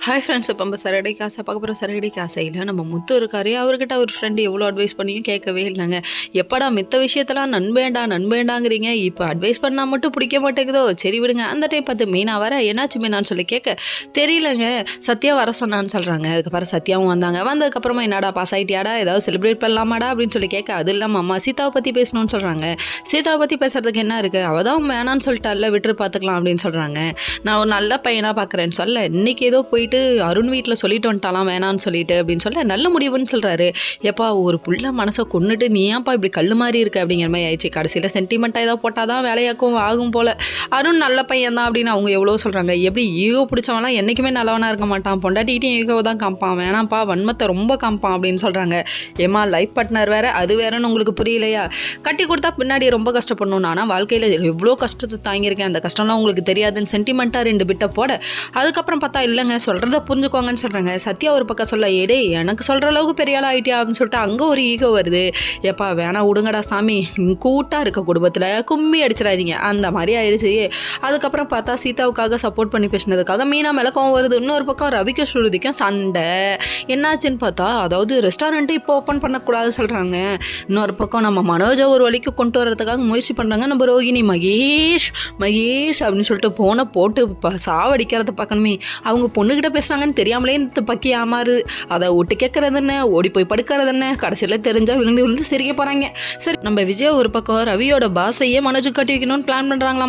Hi friends, இப்போ நம்ம சரடை காசை பார்க்க போகிற சரடை காசையில் நம்ம முத்து இருக்காரு. அவர்கிட்ட அவர் ஃப்ரெண்டு எவ்வளோ அட்வைஸ் பண்ணியும் கேட்கவே இல்லைங்க. எப்படா மித்த விஷயத்தெல்லாம் நண்பேண்டாங்கிறீங்க, இப்போ அட்வைஸ் பண்ணால் மட்டும் பிடிக்க மாட்டேங்குதோ, சரி விடுங்க. அந்த டைம் பார்த்து மீனா வர என்னாச்சு மீனான்னு சொல்லி கேட்க தெரியலங்க, சத்யா வர சொன்னான்னு சொல்கிறாங்க. அதுக்கப்புறம் சத்யாவும் வந்தாங்க. வந்ததுக்கப்புறமா என்னடா பாஸ் ஆகிட்டியாடா, ஏதாவது செலிப்ரேட் பண்ணலாமாடா அப்படின்னு சொல்லி கேட்க, அது இல்லாமல் அம்மா சீதாவை பற்றி பேசணும்னு சொல்கிறாங்க. சீதாவை பற்றி பேசுறதுக்கு என்ன இருக்குது, அவள் தான் வேணான்னு சொல்லிட்டால, விட்டு பார்த்துக்கலாம் அப்படின்னு சொல்கிறாங்க. நான் ஒரு நல்ல பையனாக பார்க்குறேன்னு சொல்ல, இன்றைக்கி ஏதோ போயிட்டு அருண் வீட்டில் சொல்லிட்டு வந்துட்டாலாம் வேணான்னு சொல்லிட்டு அப்படின்னு சொல்ல, நல்ல முடிவுன்னு சொல்கிறாரு. எப்பா ஒரு புள்ள மனசை கொண்டுட்டு நீ ஏன்ப்பா இப்படி கல் மாதிரி இருக்கு அப்படிங்கிற மாதிரி ஆயிடுச்சு. கடைசியில் சென்டிமெண்ட்டாக ஏதோ போட்டால் தான் வேலையாக்கும் ஆகும் போல். அருண் நல்ல பையன் தான் அப்படின்னு அவங்க எவ்வளோ சொல்கிறாங்க. எப்படி ஈகோ பிடிச்சவன்லாம் என்றைக்குமே நல்லவனாக இருக்க மாட்டான், பொண்டாட்டிகிட்டையும் ஈகோ தான் காமிப்பான், வேணாம்ப்பா வன்மத்தை ரொம்ப காமிப்பான் அப்படின்னு சொல்கிறாங்க. ஏமா லைஃப் பார்ட்னர் வேறு, அது வேறுன்னு உங்களுக்கு புரியலையா? கட்டி கொடுத்தா பின்னாடி ரொம்ப கஷ்டப்படணும், ஆனால் வாழ்க்கையில் எவ்வளோ கஷ்டத்தை தாங்கியிருக்கேன், அந்த கஷ்டம்லாம் உங்களுக்கு தெரியாதுன்னு சென்டிமெண்ட்டாக 2 பிட்டை போட, அதுக்கப்புறம் பார்த்தா இல்லைங்க சொல்கிறத புரிஞ்சுக்கோங்கன்னு சொல்கிறாங்க. சத்யா ஒரு பக்கம் சொல்ல, ஏடே எனக்கு சொல்கிற அளவுக்கு பெரிய ஆள் ஆகிட்டியா அப்படின்னு சொல்லிட்டு அங்கே ஒரு ஈகோ வருது. எப்பா வேணா விடுங்கடா சாமி, கூட்டாக இருக்க குடும்பத்தில் கும்மி அடிச்சிடாதீங்க அந்த மாதிரி ஆயிடுச்சு. அதுக்கப்புறம் பார்த்தா சீதாவுக்காக சப்போர்ட் பண்ணி பேசினதுக்காக மீனா மேலே கோவம் வருது. இன்னொரு பக்கம் ரவிக்கும் ஸ்ருதிக்கும் சண்டை. என்னாச்சுன்னு பார்த்தா, அதாவது ரெஸ்டாரண்ட்டு இப்போ ஓப்பன் பண்ணக்கூடாதுன்னு சொல்கிறாங்க. இன்னொரு பக்கம் நம்ம மனோஜை ஒரு வழிக்கு கொண்டு வரதுக்காக முயற்சி பண்ணுறாங்க. நம்ம ரோகிணி மகேஷ் அப்படின்னு சொல்லிட்டு போனை போட்டு சாவடிக்கிறத பார்க்கணுமே, அவங்க பொண்ணுக்கிட்ட பேசுகிறாங்கன்னு தெரியாமலே இந்த பக்கி ஆமாறு, அதை விட்டு கேட்கறது என்ன, ஓடி போய் படுக்கிறது என்ன, கடைசியில் தெரிஞ்சால் விழுந்து சிரிக்க போகிறாங்க. சரி, நம்ம விஜய் ஒரு பக்கம் ரவியோட பாசையே மனோஜுக்கு கட்டி வைக்கணும்னு பிளான் பண்ணுறாங்களாம்.